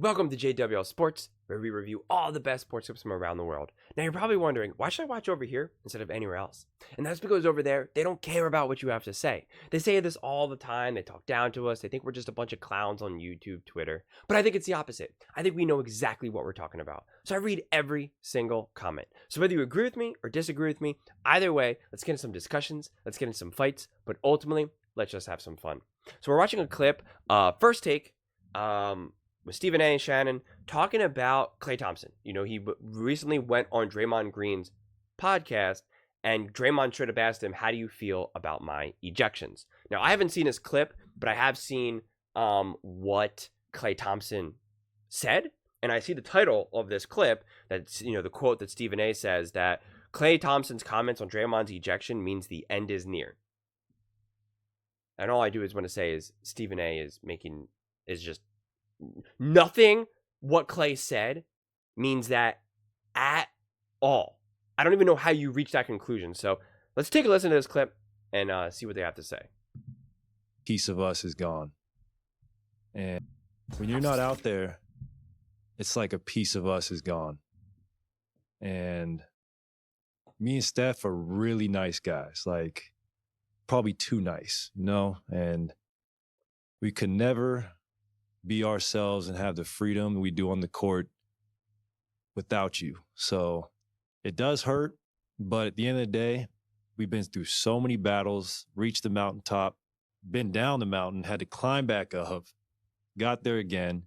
Welcome to JWL Sports, where we review all the best sports clips from around the world. Now you're probably wondering, why should I watch over here instead of anywhere else? And that's because over there, they don't care about what you have to say. They say this all the time, they talk down to us, they think we're just a bunch of clowns on YouTube, Twitter. But I think it's the opposite. I think we know exactly what we're talking about. So I read every single comment. So whether you agree with me or disagree with me, either way, let's get into some discussions, let's get into some fights, but ultimately, let's just have some fun. So we're watching a clip, First Take, with Stephen A and Shannon talking about Klay Thompson. You know, he recently went on Draymond Green's podcast, and Draymond should have asked him, how do you feel about my ejections? Now, I haven't seen this clip, but I have seen what Klay Thompson said, and I see the title of this clip, that's, you know, the quote that Stephen A says that Klay Thompson's comments on Draymond's ejection means the end is near. And all I do is want to say is Stephen A is just nothing what Klay said means that at all. I don't even know how you reach that conclusion. So let's take a listen to this clip and see what they have to say. Piece of us is gone. And when you're not out there, it's like a piece of us is gone. And me and Steph are really nice guys, like probably too nice, you know? And we could never be ourselves and have the freedom we do on the court without you. So it does hurt, but at the end of the day, we've been through so many battles, reached the mountaintop, been down the mountain, had to climb back up, got there again,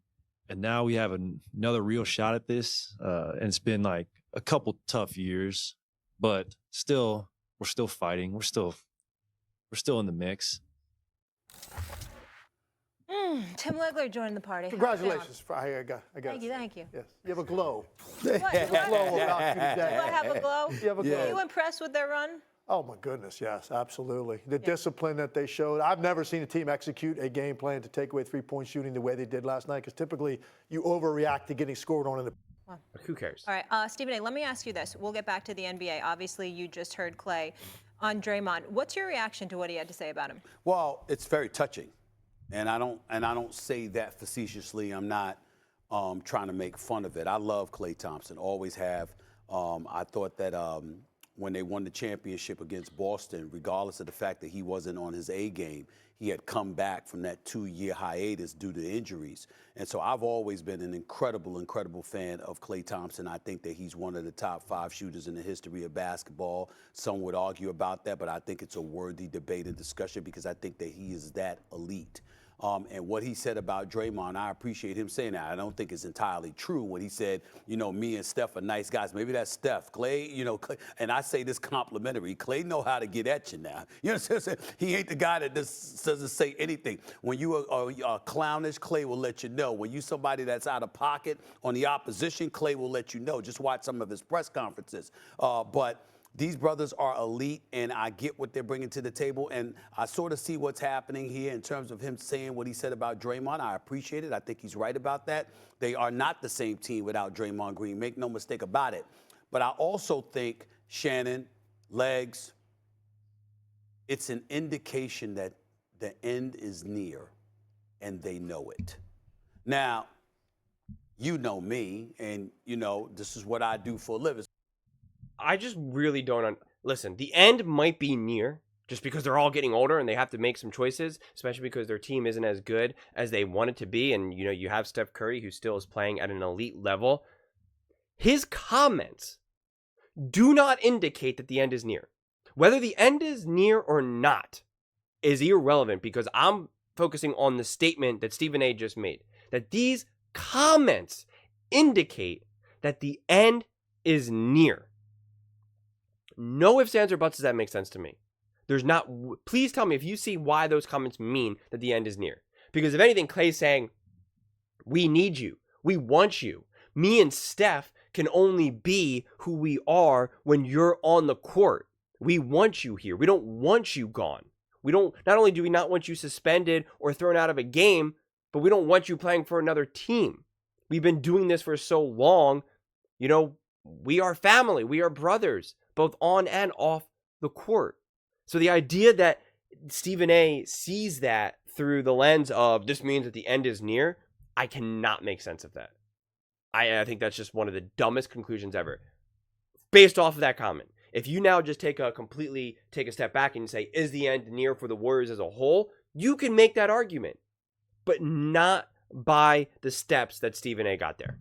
and now we have another real shot at this. And it's been like a couple tough years, but still, we're still fighting. We're still in the mix. Tim Legler joined the party. Congratulations. I got Thank you. Yes. You have a glow. What? You have a glow about you today. Do I have a glow? You have a glow. Are you impressed with their run? Oh, my goodness, yes, absolutely. The discipline that they showed. I've never seen a team execute a game plan to take away three-point shooting the way they did last night, because typically you overreact to getting scored on in the... Well, who cares? All right, Stephen A., let me ask you this. We'll get back to the NBA. Obviously, you just heard Klay on Draymond. What's your reaction to what he had to say about him? Well, it's very touching. And I don't say that facetiously. I'm not trying to make fun of it. I love Klay Thompson, always have. I thought that when they won the championship against Boston, regardless of the fact that he wasn't on his A game, he had come back from that 2-year hiatus due to injuries. And so I've always been an incredible fan of Klay Thompson. I think that he's one of the top 5 shooters in the history of basketball. Some would argue about that, but I think it's a worthy debate and discussion because I think that he is that elite. And what he said about Draymond, I appreciate him saying that. I don't think it's entirely true when he said, you know, me and Steph are nice guys. Maybe that's Steph. Klay, you know, Klay, and I say this complimentary. Klay know how to get at you now. You know what I'm saying? He ain't the guy that just doesn't say anything. When you are clownish, Klay will let you know. When you somebody that's out of pocket on the opposition, Klay will let you know. Just watch some of his press conferences. But these brothers are elite, and I get what they're bringing to the table, and I sort of see what's happening here in terms of him saying what he said about Draymond. I appreciate it. I think he's right about that. They are not the same team without Draymond Green. Make no mistake about it. But I also think, Shannon, Legs, it's an indication that the end is near, and they know it. Now, you know me, and, you know, this is what I do for a living. I just really don't listen, the end might be near just because they're all getting older and they have to make some choices, especially because their team isn't as good as they want it to be. And, you know, you have Steph Curry, who still is playing at an elite level. His comments do not indicate that the end is near. Whether the end is near or not is irrelevant, because I'm focusing on the statement that Stephen A just made, that these comments indicate that the end is near. No ifs, ands, or buts does that make sense to me. There's not. Please tell me if you see why those comments mean that the end is near. Because if anything, Klay's saying, we need you. We want you. Me and Steph can only be who we are when you're on the court. We want you here. We don't want you gone. Not only do we not want you suspended or thrown out of a game, but we don't want you playing for another team. We've been doing this for so long. You know, we are family. We are brothers, both on and off the court. So the idea that Stephen A sees that through the lens of this means that the end is near, I cannot make sense of that. I think that's just one of the dumbest conclusions ever. Based off of that comment. If you now just take a step back and say, is the end near for the Warriors as a whole? You can make that argument, but not by the steps that Stephen A got there.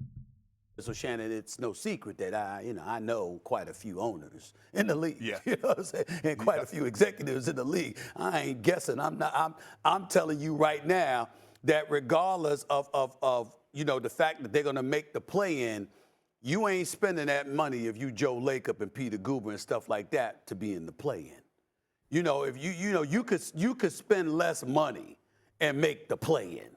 So Shannon, it's no secret that I know quite a few owners in the league. Yeah. You know what I'm saying? And quite a few executives in the league. I ain't guessing. I'm telling you right now that regardless of the fact that they're gonna make the play-in, you ain't spending that money if you Joe Lacob and Peter Guber and stuff like that to be in the play-in. You know, if you could spend less money and make the play-in.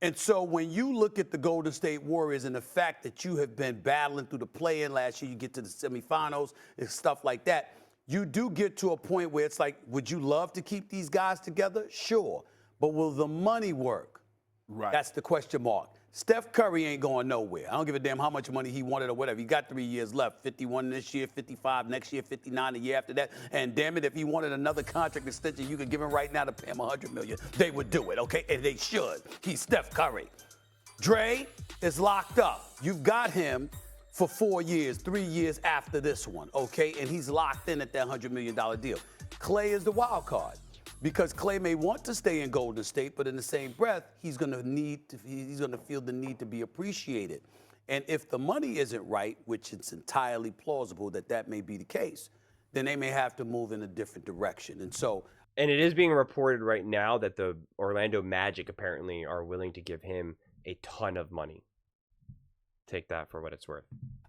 And so when you look at the Golden State Warriors and the fact that you have been battling through the play-in last year, you get to the semifinals and stuff like that, you do get to a point where it's like, would you love to keep these guys together? Sure. But will the money work? Right. That's the question mark. Steph Curry ain't going nowhere. I don't give a damn how much money he wanted or whatever. He got 3 years left, 51 this year, 55 next year, 59 the year after that. And damn it, if he wanted another contract extension, you could give him right now to pay him $100 million. They would do it, okay? And they should. He's Steph Curry. Dre is locked up. You've got him for 4 years, 3 years after this one, okay? And he's locked in at that $100 million deal. Klay is the wild card. Because Klay may want to stay in Golden State, but in the same breath, he's going to feel the need to be appreciated. And if the money isn't right, which it's entirely plausible that may be the case, then they may have to move in a different direction. And it is being reported right now that the Orlando Magic apparently are willing to give him a ton of money. Take that for what it's worth.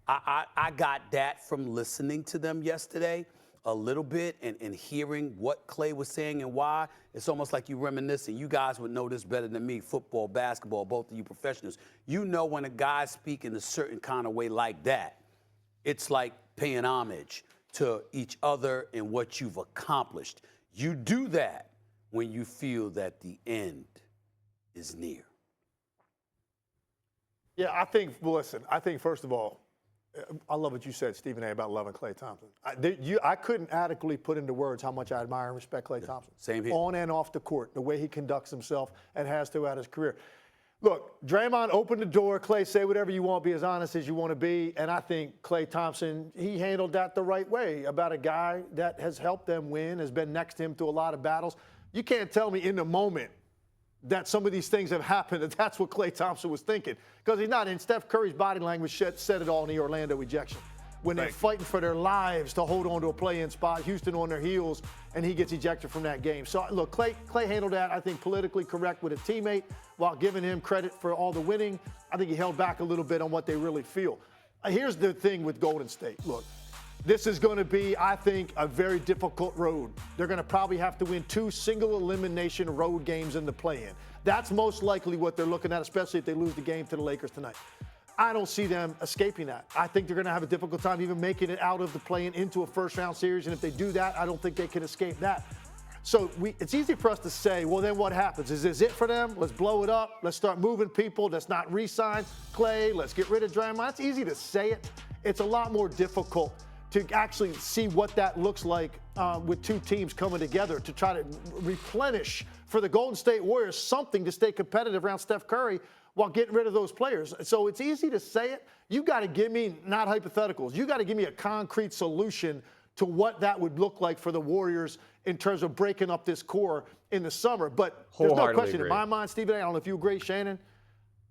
I got that from listening to them yesterday a little bit and hearing what Klay was saying and why. It's almost like you reminiscing. You guys would know this better than me, football, basketball, both of you professionals. You know when a guy speaks in a certain kind of way like that, it's like paying homage to each other and what you've accomplished. You do that when you feel that the end is near. Yeah, I think first of all, I love what you said, Stephen A., about loving Klay Thompson. I couldn't adequately put into words how much I admire and respect Klay Thompson. Same here. On and off the court, the way he conducts himself and has throughout his career. Look, Draymond opened the door. Klay, say whatever you want, be as honest as you want to be. And I think Klay Thompson, he handled that the right way about a guy that has helped them win, has been next to him through a lot of battles. You can't tell me in the moment that some of these things have happened, and that's what Klay Thompson was thinking. Because he's not. And Steph Curry's body language said it all in the Orlando ejection. When they're fighting for their lives to hold on to a play-in spot, Houston on their heels, and he gets ejected from that game. So, look, Klay handled that, I think, politically correct with a teammate while giving him credit for all the winning. I think he held back a little bit on what they really feel. Here's the thing with Golden State. Look, this is going to be, I think, a very difficult road. They're going to probably have to win 2 single-elimination road games in the play-in. That's most likely what they're looking at, especially if they lose the game to the Lakers tonight. I don't see them escaping that. I think they're going to have a difficult time even making it out of the play-in into a first-round series, and if they do that, I don't think they can escape that. So it's easy for us to say, well, then what happens? Is this it for them? Let's blow it up. Let's start moving people. Let's not re-sign Klay. Let's get rid of Draymond. It's easy to say it. It's a lot more difficult to actually see what that looks like with 2 teams coming together to try to replenish for the Golden State Warriors something to stay competitive around Steph Curry while getting rid of those players. So it's easy to say it. You got to give me, not hypotheticals, you got to give me a concrete solution to what that would look like for the Warriors in terms of breaking up this core in the summer. But there's no question in my mind, Stephen A., I don't know if you agree, Shannon,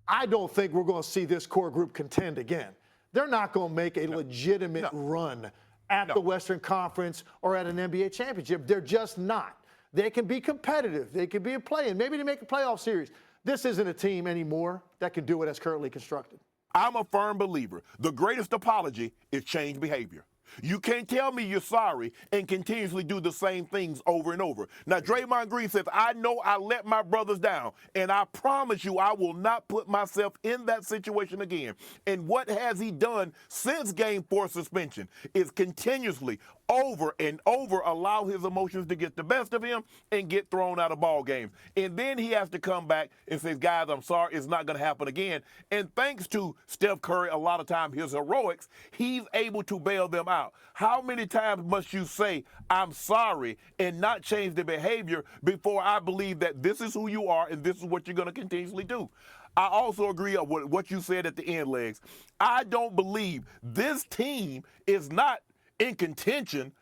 I don't think we're going to see this core group contend again. They're not going to make a legitimate run at the Western Conference or at an NBA championship. They're just not. They can be competitive. They can be a play-in. Maybe they make a playoff series. This isn't a team anymore that can do it as currently constructed. I'm a firm believer. The greatest apology is change behavior. You can't tell me you're sorry and continuously do the same things over and over. Now, Draymond Green says, I know I let my brothers down, and I promise you I will not put myself in that situation again. And what has he done since Game 4 suspension is continuously over and over allow his emotions to get the best of him and get thrown out of ball games. And then he has to come back and say, guys, I'm sorry, it's not going to happen again. And thanks to Steph Curry, a lot of times his heroics, he's able to bail them out. How many times must you say, I'm sorry, and not change the behavior before I believe that this is who you are and this is what you're going to continuously do? I also agree with what you said at the end, Legs. I don't believe this team is not in contention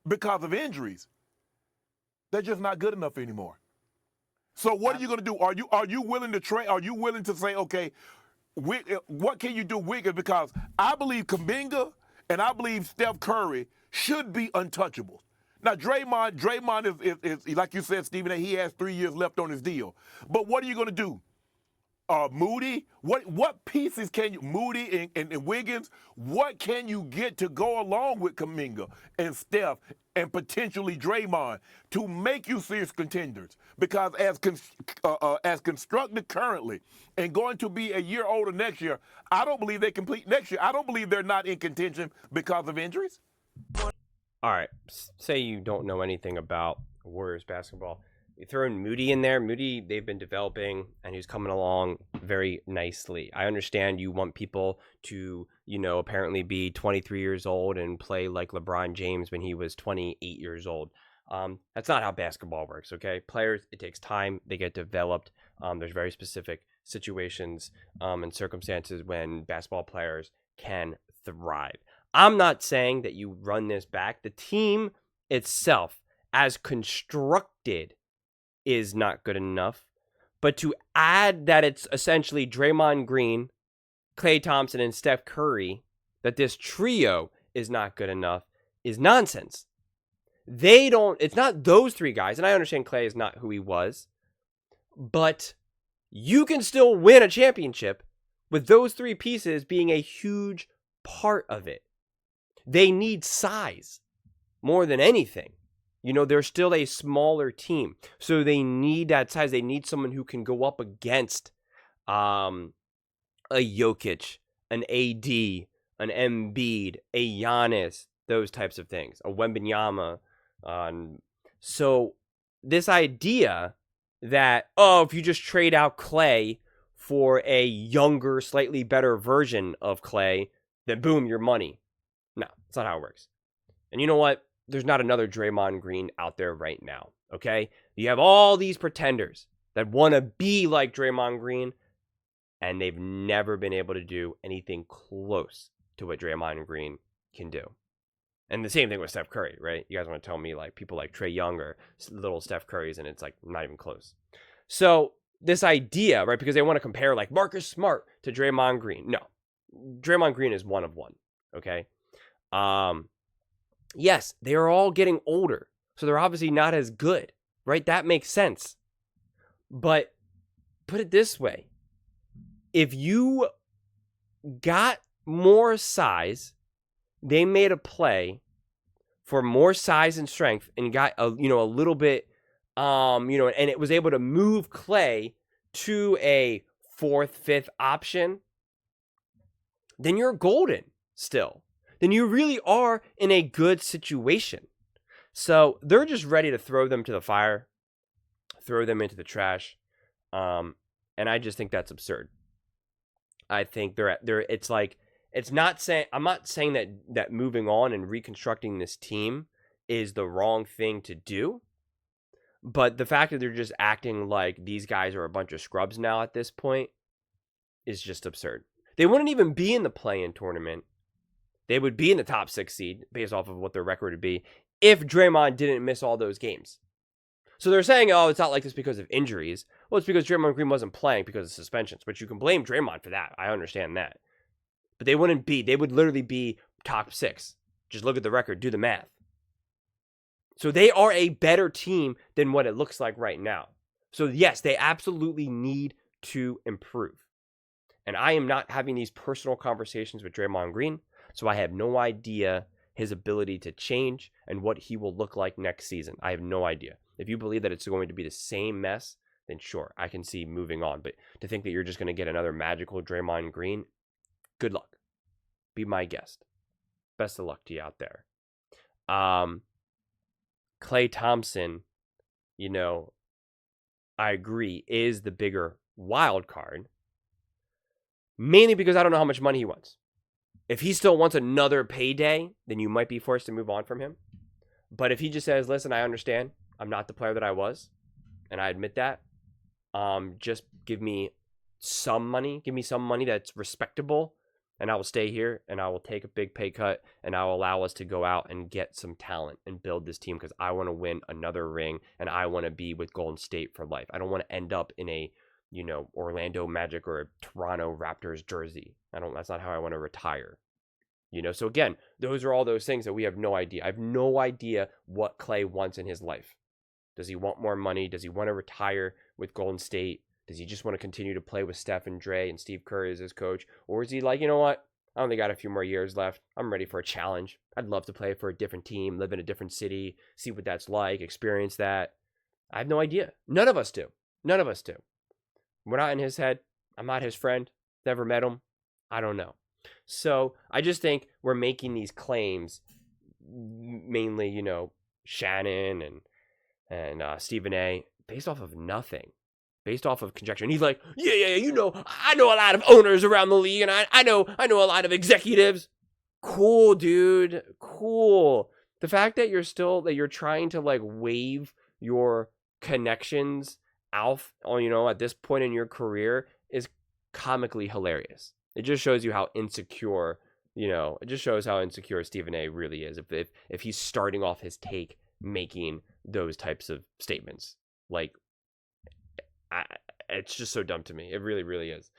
because of injuries. They're just not good enough anymore. So what are you going to do? Are you willing to trade? Are you willing to say, okay, what can you do, Wiggins? Because I believe Kuminga and I believe Steph Curry should be untouchable. Now, Draymond is like you said, Stephen, he has 3 years left on his deal. But what are you going to do? Moody, what pieces can you, Moody and Wiggins, what can you get to go along with Kuminga and Steph and potentially Draymond to make you serious contenders? Because as constructed currently and going to be a year older next year, I don't believe they complete next year. I don't believe they're not in contention because of injuries. All right, say you don't know anything about Warriors basketball. You throw in Moody in there. Moody, they've been developing, and he's coming along very nicely. I understand you want people to, apparently be 23 years old and play like LeBron James when he was 28 years old. That's not how basketball works, okay? Players, it takes time. They get developed. There's very specific situations and circumstances when basketball players can thrive. I'm not saying that you run this back. The team itself, as constructed, is not good enough. But to add that it's essentially Draymond Green, Klay Thompson, and Steph Curry, that this trio is not good enough, is nonsense. It's not those three guys, and I understand Klay is not who he was, but you can still win a championship with those three pieces being a huge part of it. They need size more than anything. They're still a smaller team, so they need that size. They need someone who can go up against a Jokic, an AD, an Embiid, a Giannis, those types of things, a Wembanyama. So this idea that, if you just trade out Klay for a younger, slightly better version of Klay, then boom, your money. No, that's not how it works. And you know what? There's not another Draymond Green out there right now, okay? You have all these pretenders that want to be like Draymond Green, and they've never been able to do anything close to what Draymond Green can do. And the same thing with Steph Curry, right? You guys want to tell me like people like Trae Young or little Steph Currys, and it's like not even close. So this idea, right, because they want to compare like Marcus Smart to Draymond Green. No, Draymond Green is one of one, okay? Yes, they are all getting older, so they're obviously not as good, right? That makes sense. But put it this way. If you got more size, they made a play for more size and strength and got a little bit, and it was able to move Klay to a 4th, 5th option, then you're golden still. Then you really are in a good situation. So they're just ready to throw them to the fire, throw them into the trash, and I just think that's absurd. I think I'm not saying that moving on and reconstructing this team is the wrong thing to do, but the fact that they're just acting like these guys are a bunch of scrubs now at this point is just absurd. They wouldn't even be in the play-in tournament. They would be in the top 6 seed based off of what their record would be if Draymond didn't miss all those games. So they're saying, it's not like this because of injuries. Well, it's because Draymond Green wasn't playing because of suspensions, but you can blame Draymond for that. I understand that. But they would literally be top 6. Just look at the record, do the math. So they are a better team than what it looks like right now. So yes, they absolutely need to improve. And I am not having these personal conversations with Draymond Green. So I have no idea his ability to change and what he will look like next season. I have no idea. If you believe that it's going to be the same mess, then sure, I can see moving on. But to think that you're just going to get another magical Draymond Green, good luck. Be my guest. Best of luck to you out there. Klay Thompson, I agree, is the bigger wild card. Mainly because I don't know how much money he wants. If he still wants another payday, then you might be forced to move on from him. But if he just says, listen, I understand. I'm not the player that I was. And I admit that. Just give me some money. Give me some money that's respectable, and I will stay here, and I will take a big pay cut, and I will allow us to go out and get some talent and build this team because I want to win another ring, and I want to be with Golden State for life. I don't want to end up in a, Orlando Magic or a Toronto Raptors jersey. That's not how I want to retire. So again, those are all those things that we have no idea. I have no idea what Klay wants in his life. Does he want more money? Does he want to retire with Golden State? Does he just want to continue to play with Steph and Dre and Steve Kerr as his coach? Or is he like, you know what? I only got a few more years left. I'm ready for a challenge. I'd love to play for a different team, live in a different city, see what that's like, experience that. I have no idea. None of us do. None of us do. We're not in his head. I'm not his friend. Never met him. I don't know. So I just think we're making these claims, mainly, Shannon and Stephen A, based off of nothing, based off of conjecture. And he's like, yeah, I know a lot of owners around the league, and I know a lot of executives. Cool, dude. Cool. The fact that you're trying to like wave your connections out, at this point in your career is comically hilarious. It just shows you how insecure, it just shows how insecure Stephen A really is. If he's starting off his take making those types of statements, like, it's just so dumb to me. It really, really is.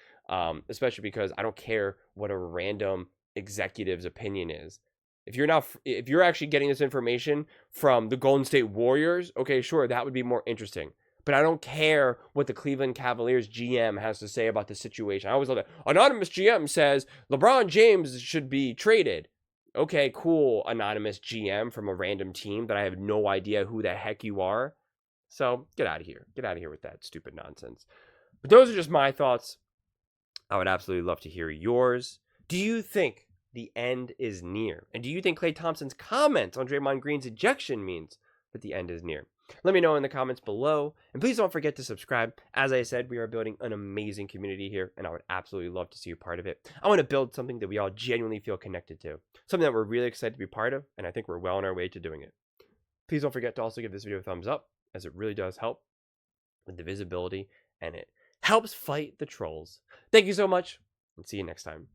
Especially because I don't care what a random executive's opinion is. If you're actually getting this information from the Golden State Warriors, okay, sure, that would be more interesting. But I don't care what the Cleveland Cavaliers GM has to say about the situation. I always love that. Anonymous GM says LeBron James should be traded. Okay, cool, anonymous GM from a random team that I have no idea who the heck you are. So get out of here. Get out of here with that stupid nonsense. But those are just my thoughts. I would absolutely love to hear yours. Do you think the end is near? And do you think Klay Thompson's comments on Draymond Green's ejection means that the end is near? Let me know in the comments below. And please don't forget to subscribe. As I said, we are building an amazing community here, and I would absolutely love to see you part of it. I want to build something that we all genuinely feel connected to. Something that we're really excited to be part of, and I think we're well on our way to doing it. Please don't forget to also give this video a thumbs up, as it really does help with the visibility, and it helps fight the trolls. Thank you so much, and see you next time.